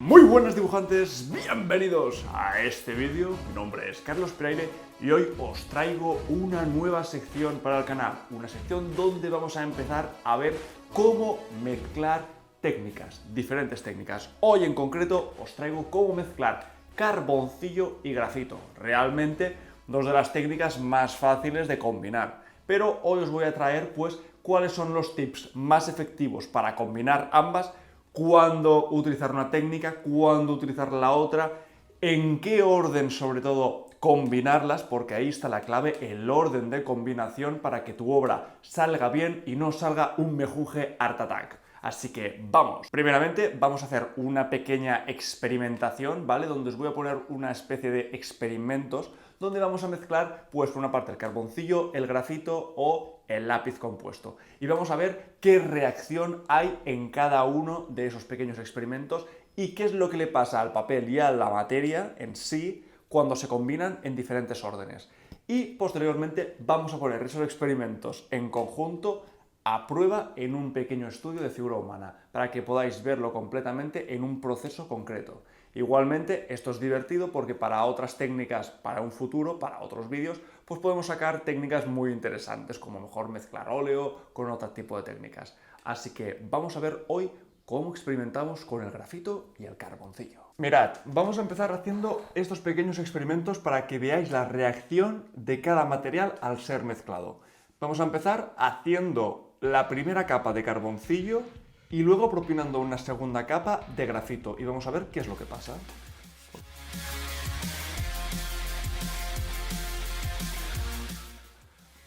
Muy buenas dibujantes, bienvenidos a este vídeo. Mi nombre es Carlos Pereire y hoy os traigo una nueva sección para el canal. Una sección donde vamos a empezar a ver cómo mezclar técnicas, diferentes técnicas. Hoy en concreto os traigo cómo mezclar carboncillo y grafito. Realmente dos de las técnicas más fáciles de combinar. Pero hoy os voy a traer pues cuáles son los tips más efectivos para combinar ambas, cuándo utilizar una técnica, cuándo utilizar la otra, en qué orden sobre todo combinarlas, porque ahí está la clave, el orden de combinación para que tu obra salga bien y no salga un mejunje Art Attack. Así que vamos. Primeramente vamos a hacer una pequeña experimentación, ¿vale? Donde os voy a poner una especie de experimentos donde vamos a mezclar, pues por una parte el carboncillo, el grafito o el lápiz compuesto. Y vamos a ver qué reacción hay en cada uno de esos pequeños experimentos y qué es lo que le pasa al papel y a la materia en sí cuando se combinan en diferentes órdenes. Y posteriormente vamos a poner esos experimentos en conjunto a prueba en un pequeño estudio de figura humana, para que podáis verlo completamente en un proceso concreto. Igualmente, esto es divertido porque para otras técnicas, para un futuro, para otros vídeos, pues podemos sacar técnicas muy interesantes, como mejor mezclar óleo con otro tipo de técnicas. Así que vamos a ver hoy cómo experimentamos con el grafito y el carboncillo. Mirad, vamos a empezar haciendo estos pequeños experimentos para que veáis la reacción de cada material al ser mezclado. Vamos a empezar haciendo la primera capa de carboncillo y luego propinando una segunda capa de grafito y vamos a ver qué es lo que pasa.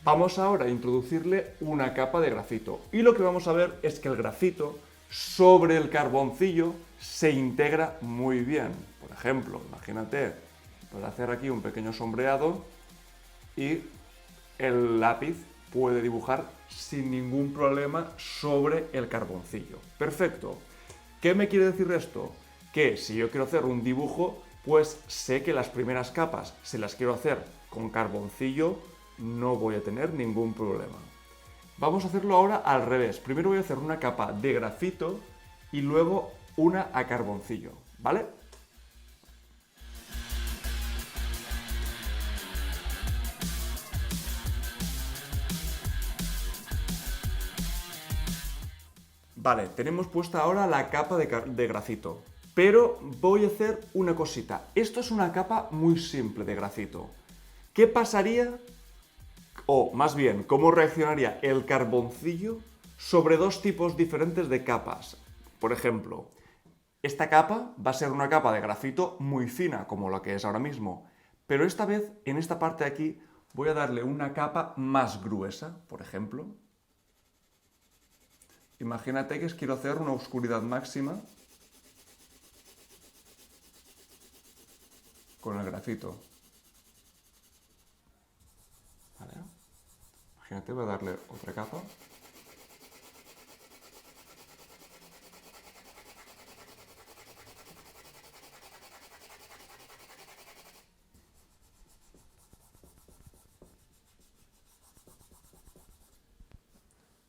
Vamos ahora a introducirle una capa de grafito y lo que vamos a ver es que el grafito sobre el carboncillo se integra muy bien. Por ejemplo, imagínate, puedo hacer aquí un pequeño sombreado y el lápiz puede dibujar sin ningún problema sobre el carboncillo. Perfecto. ¿Qué me quiere decir esto? Que si yo quiero hacer un dibujo, pues sé que las primeras capas, si las quiero hacer con carboncillo, no voy a tener ningún problema. Vamos a hacerlo ahora al revés. Primero voy a hacer una capa de grafito y luego una a carboncillo, ¿vale? Vale, tenemos puesta ahora la capa de grafito, pero voy a hacer una cosita. Esto es una capa muy simple de grafito. ¿Qué pasaría, o más bien, cómo reaccionaría el carboncillo sobre dos tipos diferentes de capas? Por ejemplo, esta capa va a ser una capa de grafito muy fina, como la que es ahora mismo, pero esta vez, en esta parte de aquí, voy a darle una capa más gruesa, por ejemplo. Imagínate que quiero hacer una oscuridad máxima con el grafito. ¿Vale? Imagínate, voy a darle otra capa.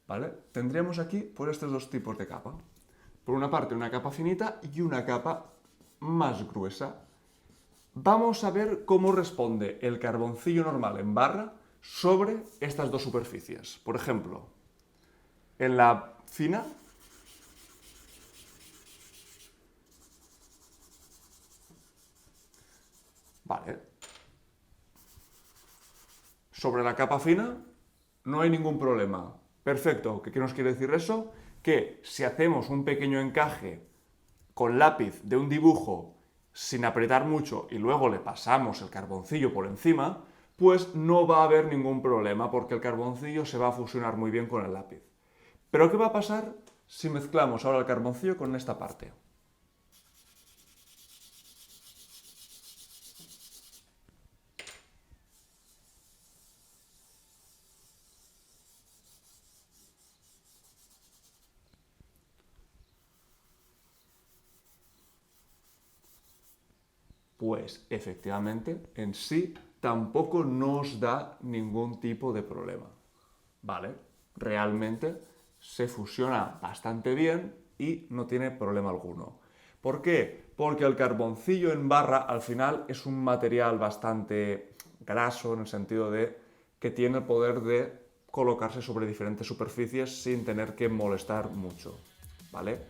¿Vale? Tendríamos aquí por estos dos tipos de capa. Por una parte una capa finita y una capa más gruesa. Vamos a ver cómo responde el carboncillo normal en barra sobre estas dos superficies. Por ejemplo, en la fina, vale, sobre la capa fina no hay ningún problema. Perfecto, ¿qué nos quiere decir eso? Que si hacemos un pequeño encaje con lápiz de un dibujo sin apretar mucho y luego le pasamos el carboncillo por encima, pues no va a haber ningún problema porque el carboncillo se va a fusionar muy bien con el lápiz. Pero ¿qué va a pasar si mezclamos ahora el carboncillo con esta parte? Pues efectivamente, en sí tampoco nos da ningún tipo de problema. ¿Vale? Realmente se fusiona bastante bien y no tiene problema alguno. ¿Por qué? Porque el carboncillo en barra al final es un material bastante graso en el sentido de que tiene el poder de colocarse sobre diferentes superficies sin tener que molestar mucho, ¿vale?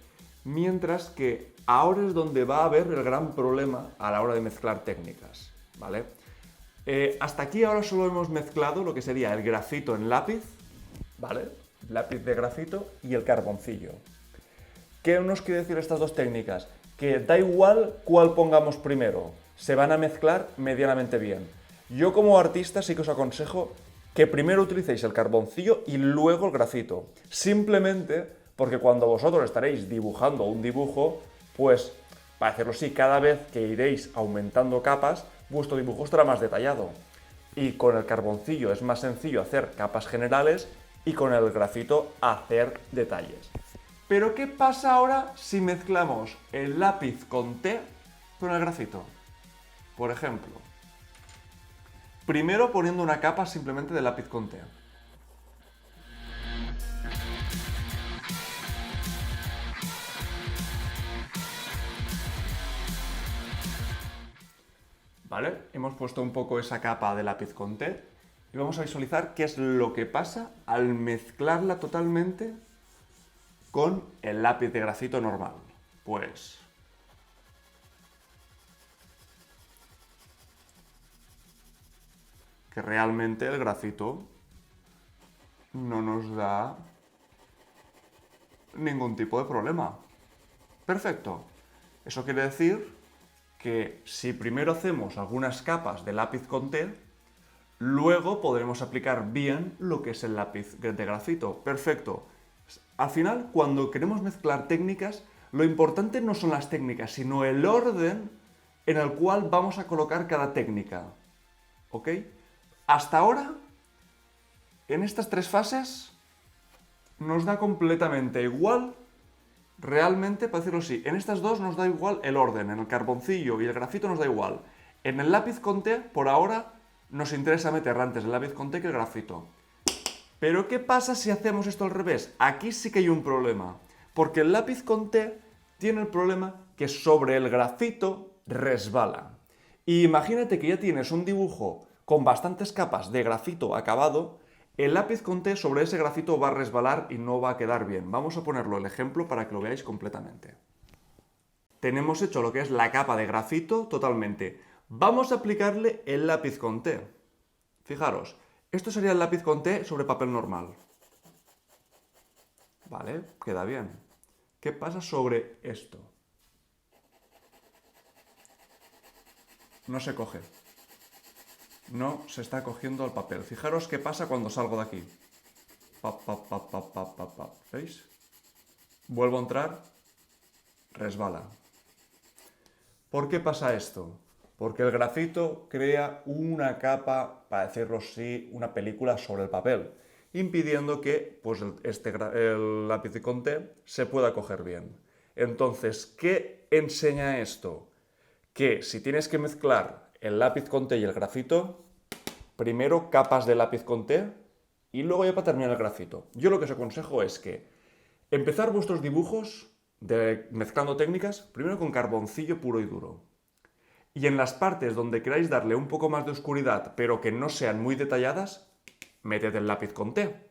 Mientras que ahora es donde va a haber el gran problema a la hora de mezclar técnicas, ¿vale? Hasta aquí ahora solo hemos mezclado lo que sería el grafito en lápiz, ¿vale? Lápiz de grafito y el carboncillo. ¿Qué nos quiere decir estas dos técnicas? Que da igual cuál pongamos primero, se van a mezclar medianamente bien. Yo como artista sí que os aconsejo que primero utilicéis el carboncillo y luego el grafito. Simplemente porque cuando vosotros estaréis dibujando un dibujo, pues, para decirlo así, cada vez que iréis aumentando capas, vuestro dibujo estará más detallado. Y con el carboncillo es más sencillo hacer capas generales y con el grafito hacer detalles. Pero ¿qué pasa ahora si mezclamos el lápiz con té con el grafito? Por ejemplo, primero poniendo una capa simplemente de lápiz con té. ¿Vale? Hemos puesto un poco esa capa de lápiz con té y vamos a visualizar qué es lo que pasa al mezclarla totalmente con el lápiz de grafito normal. Pues que realmente el grafito no nos da ningún tipo de problema. Perfecto. Eso quiere decir que si primero hacemos algunas capas de lápiz con té, luego podremos aplicar bien lo que es el lápiz de grafito. Perfecto. Al final, cuando queremos mezclar técnicas, lo importante no son las técnicas, sino el orden en el cual vamos a colocar cada técnica. ¿Ok? Hasta ahora, en estas tres fases, nos da completamente igual. Realmente, para decirlo así, en estas dos nos da igual el orden, en el carboncillo y el grafito nos da igual. En el lápiz con té, por ahora, nos interesa meter antes el lápiz con té que el grafito. Pero ¿qué pasa si hacemos esto al revés? Aquí sí que hay un problema, porque el lápiz con té tiene el problema que sobre el grafito resbala. Y imagínate que ya tienes un dibujo con bastantes capas de grafito acabado, el lápiz con té sobre ese grafito va a resbalar y no va a quedar bien. Vamos a ponerlo el ejemplo para que lo veáis completamente. Tenemos hecho lo que es la capa de grafito totalmente. Vamos a aplicarle el lápiz con té. Fijaros, esto sería el lápiz con té sobre papel normal. Vale, queda bien. ¿Qué pasa sobre esto? No se coge. No se está cogiendo al papel. Fijaros qué pasa cuando salgo de aquí. Pap, pap, pap, pap, pap, pap, pap. ¿Veis? Vuelvo a entrar. Resbala. ¿Por qué pasa esto? Porque el grafito crea una capa, para decirlo así, una película sobre el papel, impidiendo que pues, el lápiz con té se pueda coger bien. Entonces, ¿qué enseña esto? Que si tienes que mezclar el lápiz con té y el grafito, primero capas de lápiz con té y luego ya para terminar el grafito. Yo lo que os aconsejo es que empezar vuestros dibujos mezclando técnicas primero con carboncillo puro y duro. Y en las partes donde queráis darle un poco más de oscuridad, pero que no sean muy detalladas, meted el lápiz con té.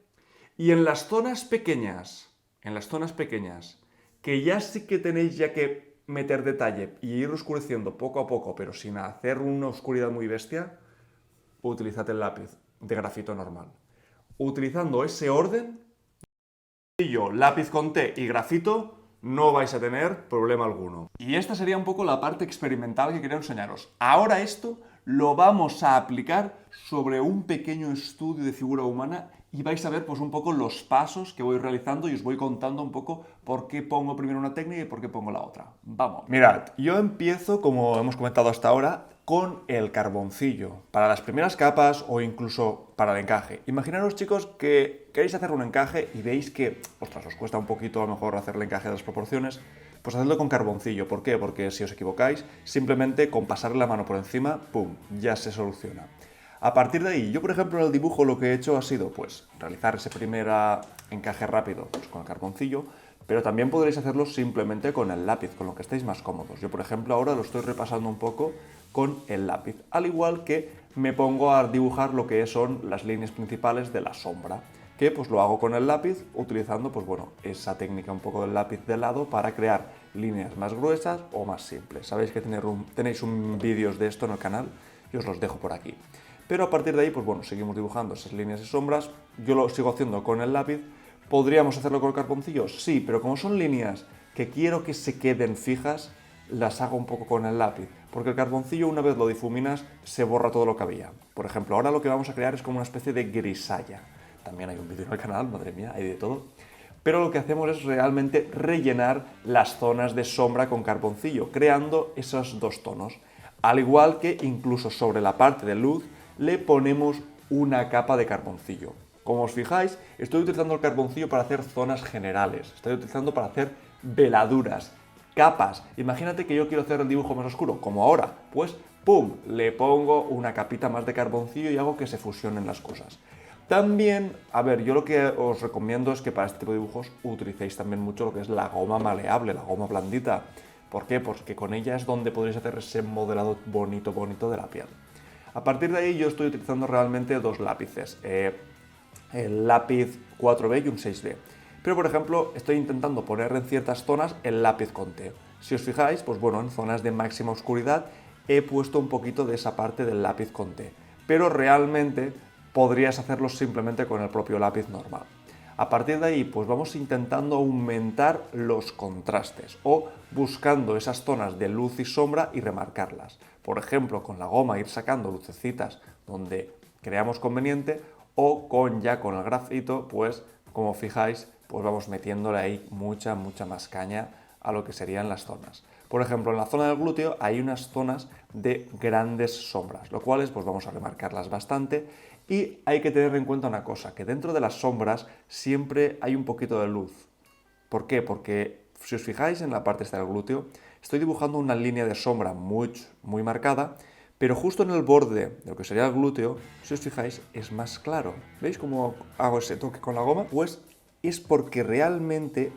Y en las zonas pequeñas, que ya sí que tenéis ya que meter detalle y ir oscureciendo poco a poco, pero sin hacer una oscuridad muy bestia, utilizad el lápiz de grafito normal. Utilizando ese orden, lápiz con té y grafito, no vais a tener problema alguno. Y esta sería un poco la parte experimental que quería enseñaros. Ahora esto lo vamos a aplicar sobre un pequeño estudio de figura humana y vais a ver pues un poco los pasos que voy realizando y os voy contando un poco por qué pongo primero una técnica y por qué pongo la otra. Vamos. Mirad, yo empiezo, como hemos comentado hasta ahora, con el carboncillo, para las primeras capas o incluso para el encaje. Imaginaros, chicos, que queréis hacer un encaje y veis que, ostras, os cuesta un poquito a lo mejor hacer el encaje de las proporciones, pues hacedlo con carboncillo. ¿Por qué? Porque si os equivocáis, simplemente con pasarle la mano por encima, ¡pum!, ya se soluciona. A partir de ahí, yo por ejemplo en el dibujo lo que he hecho ha sido pues realizar ese primer encaje rápido pues, con el carboncillo, pero también podréis hacerlo simplemente con el lápiz, con lo que estéis más cómodos. Yo, por ejemplo, ahora lo estoy repasando un poco con el lápiz, al igual que me pongo a dibujar lo que son las líneas principales de la sombra, que pues lo hago con el lápiz utilizando pues bueno, esa técnica un poco del lápiz de lado para crear líneas más gruesas o más simples. Sabéis que tenéis un vídeos de esto en el canal y os los dejo por aquí. Pero a partir de ahí, pues bueno, seguimos dibujando esas líneas y sombras. Yo lo sigo haciendo con el lápiz. ¿Podríamos hacerlo con el carboncillo? Sí, pero como son líneas que quiero que se queden fijas, las hago un poco con el lápiz, porque el carboncillo una vez lo difuminas se borra todo lo que había. Por ejemplo, ahora lo que vamos a crear es como una especie de grisalla. También hay un vídeo en el canal, madre mía, hay de todo. Pero lo que hacemos es realmente rellenar las zonas de sombra con carboncillo, creando esos dos tonos. Al igual que incluso sobre la parte de luz le ponemos una capa de carboncillo. Como os fijáis, estoy utilizando el carboncillo para hacer zonas generales, estoy utilizando para hacer veladuras, capas. Imagínate que yo quiero hacer el dibujo más oscuro, como ahora, pues ¡pum! Le pongo una capita más de carboncillo y hago que se fusionen las cosas. También, a ver, yo lo que os recomiendo es que para este tipo de dibujos utilicéis también mucho lo que es la goma maleable, la goma blandita. ¿Por qué? Porque con ella es donde podréis hacer ese modelado bonito, bonito de la piel. A partir de ahí yo estoy utilizando realmente dos lápices, el lápiz 4B y un 6B. Pero por ejemplo estoy intentando poner en ciertas zonas el lápiz con T. Si os fijáis, pues bueno, en zonas de máxima oscuridad he puesto un poquito de esa parte del lápiz con T. Pero realmente podrías hacerlo simplemente con el propio lápiz normal. A partir de ahí, pues vamos intentando aumentar los contrastes o buscando esas zonas de luz y sombra y remarcarlas. Por ejemplo, con la goma ir sacando lucecitas donde creamos conveniente o con el grafito, pues como fijáis, pues vamos metiéndole ahí mucha más caña a lo que serían las zonas. Por ejemplo, en la zona del glúteo hay unas zonas de grandes sombras, lo cual pues vamos a remarcarlas bastante. Y hay que tener en cuenta una cosa, que dentro de las sombras siempre hay un poquito de luz. ¿Por qué? Porque si os fijáis en la parte esta del glúteo, estoy dibujando una línea de sombra muy marcada, pero justo en el borde de lo que sería el glúteo, si os fijáis, es más claro. ¿Veis cómo hago ese toque con la goma? Pues es porque realmente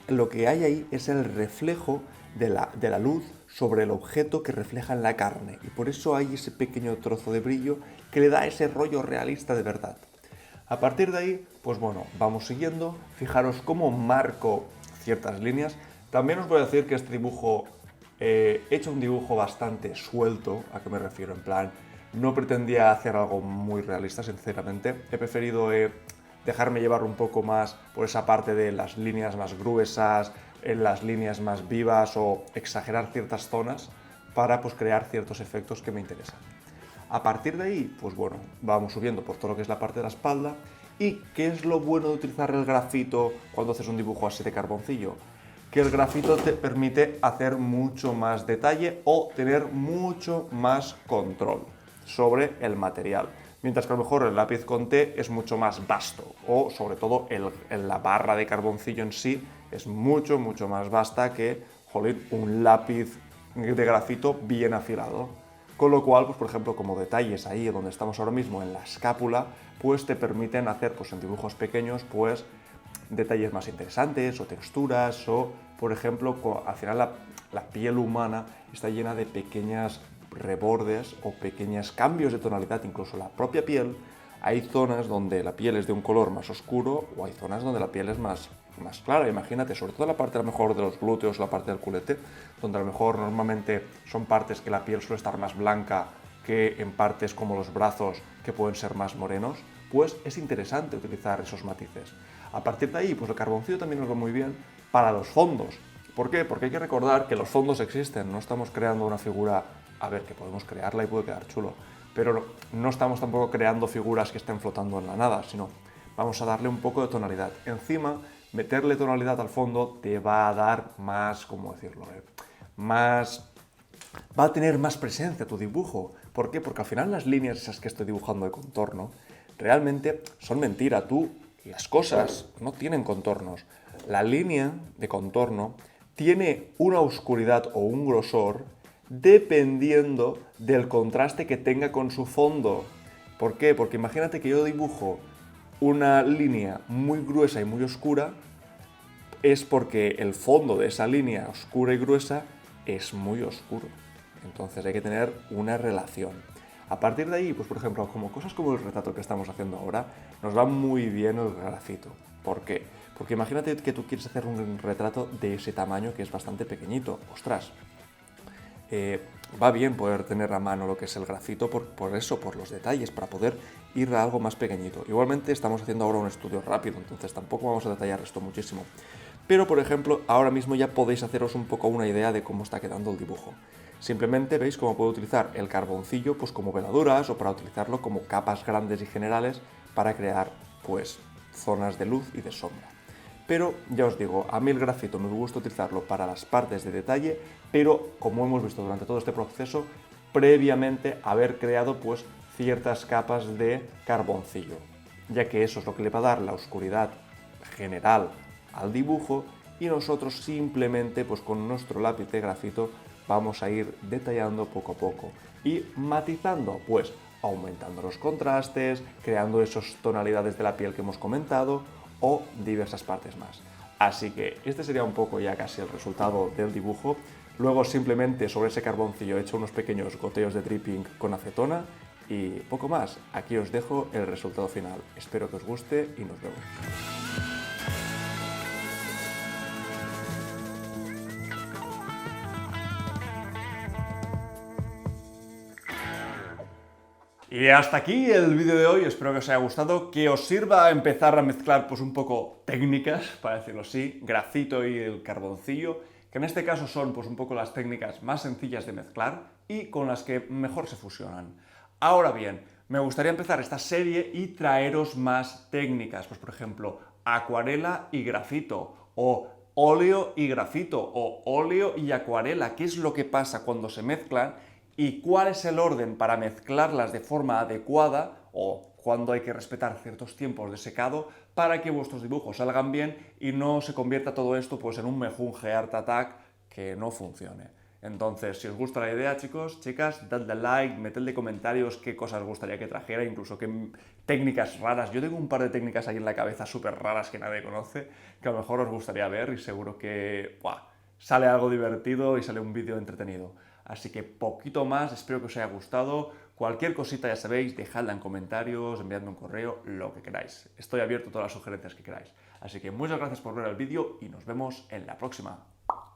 lo que hay ahí es el reflejo de la luz sobre el objeto que refleja en la carne. Y por eso hay ese pequeño trozo de brillo que le da ese rollo realista de verdad. A partir de ahí, pues bueno, vamos siguiendo. Fijaros cómo marco ciertas líneas. También os voy a decir que este dibujo, he hecho un dibujo bastante suelto. ¿A qué me refiero? En plan, no pretendía hacer algo muy realista, sinceramente. He preferido dejarme llevar un poco más por esa parte de las líneas más gruesas, en las líneas más vivas o exagerar ciertas zonas para pues crear ciertos efectos que me interesan. A partir de ahí, pues bueno, vamos subiendo por todo lo que es la parte de la espalda. ¿Y qué es lo bueno de utilizar el grafito cuando haces un dibujo así de carboncillo? Que el grafito te permite hacer mucho más detalle o tener mucho más control sobre el material. Mientras que a lo mejor el lápiz con T es mucho más vasto o sobre todo la barra de carboncillo en sí es mucho más vasta que, jolín, un lápiz de grafito bien afilado. Con lo cual, pues por ejemplo, como detalles ahí donde estamos ahora mismo en la escápula, pues te permiten hacer pues en dibujos pequeños pues detalles más interesantes o texturas o, por ejemplo, al final la piel humana está llena de pequeñas rebordes o pequeños cambios de tonalidad, incluso la propia piel. Hay zonas donde la piel es de un color más oscuro o hay zonas donde la piel es más clara. Imagínate, sobre todo la parte a lo mejor de los glúteos, la parte del culete, donde a lo mejor normalmente son partes que la piel suele estar más blanca que en partes como los brazos que pueden ser más morenos, pues es interesante utilizar esos matices. A partir de ahí, pues el carboncillo también nos va muy bien para los fondos. ¿Por qué? Porque hay que recordar que los fondos existen, no estamos creando una figura, a ver, que podemos crearla y puede quedar chulo, pero no estamos tampoco creando figuras que estén flotando en la nada, sino vamos a darle un poco de tonalidad. Encima, meterle tonalidad al fondo te va a dar más, ¿cómo decirlo? Va a tener más presencia tu dibujo. ¿Por qué? Porque al final las líneas esas que estoy dibujando de contorno realmente son mentira. Las cosas no tienen contornos. La línea de contorno tiene una oscuridad o un grosor dependiendo del contraste que tenga con su fondo. ¿Por qué? Porque imagínate que yo dibujo una línea muy gruesa y muy oscura, es porque el fondo de esa línea oscura y gruesa es muy oscuro. Entonces hay que tener una relación. A partir de ahí, pues por ejemplo, como cosas como el retrato que estamos haciendo ahora, nos va muy bien el grafito. ¿Por qué? Porque imagínate que tú quieres hacer un retrato de ese tamaño que es bastante pequeñito. ¡Ostras! Va bien poder tener a mano lo que es el grafito por eso, por los detalles, para poder ir a algo más pequeñito. Igualmente estamos haciendo ahora un estudio rápido, entonces tampoco vamos a detallar esto muchísimo. Pero, por ejemplo, ahora mismo ya podéis haceros un poco una idea de cómo está quedando el dibujo. Simplemente veis cómo puedo utilizar el carboncillo pues como veladuras o para utilizarlo como capas grandes y generales para crear pues zonas de luz y de sombra. Pero ya os digo, a mí el grafito me gusta utilizarlo para las partes de detalle, pero como hemos visto durante todo este proceso, previamente haber creado pues ciertas capas de carboncillo, ya que eso es lo que le va a dar la oscuridad general al dibujo y nosotros simplemente pues con nuestro lápiz de grafito vamos a ir detallando poco a poco y matizando, pues aumentando los contrastes, creando esas tonalidades de la piel que hemos comentado o diversas partes más. Así que este sería un poco ya casi el resultado del dibujo. Luego simplemente sobre ese carboncillo he hecho unos pequeños goteos de dripping con acetona y poco más. Aquí os dejo el resultado final. Espero que os guste y nos vemos. Y hasta aquí el vídeo de hoy, espero que os haya gustado, que os sirva a empezar a mezclar pues un poco técnicas, para decirlo así, grafito y el carboncillo, que en este caso son pues un poco las técnicas más sencillas de mezclar y con las que mejor se fusionan. Ahora bien, me gustaría empezar esta serie y traeros más técnicas, pues por ejemplo, acuarela y grafito, o óleo y grafito, o óleo y acuarela. ¿Qué es lo que pasa cuando se mezclan? Y cuál es el orden para mezclarlas de forma adecuada o cuándo hay que respetar ciertos tiempos de secado para que vuestros dibujos salgan bien y no se convierta todo esto pues en un mejunje Art Attack que no funcione. Entonces, si os gusta la idea, chicos, chicas, dadle like, metedle comentarios qué cosas os gustaría que trajera, incluso qué técnicas raras. Yo tengo un par de técnicas ahí en la cabeza súper raras que nadie conoce, que a lo mejor os gustaría ver y seguro que sale algo divertido y sale un vídeo entretenido. Así que poquito más, espero que os haya gustado. Cualquier cosita ya sabéis, dejadla en comentarios, enviadme un correo, lo que queráis. Estoy abierto a todas las sugerencias que queráis. Así que muchas gracias por ver el vídeo y nos vemos en la próxima.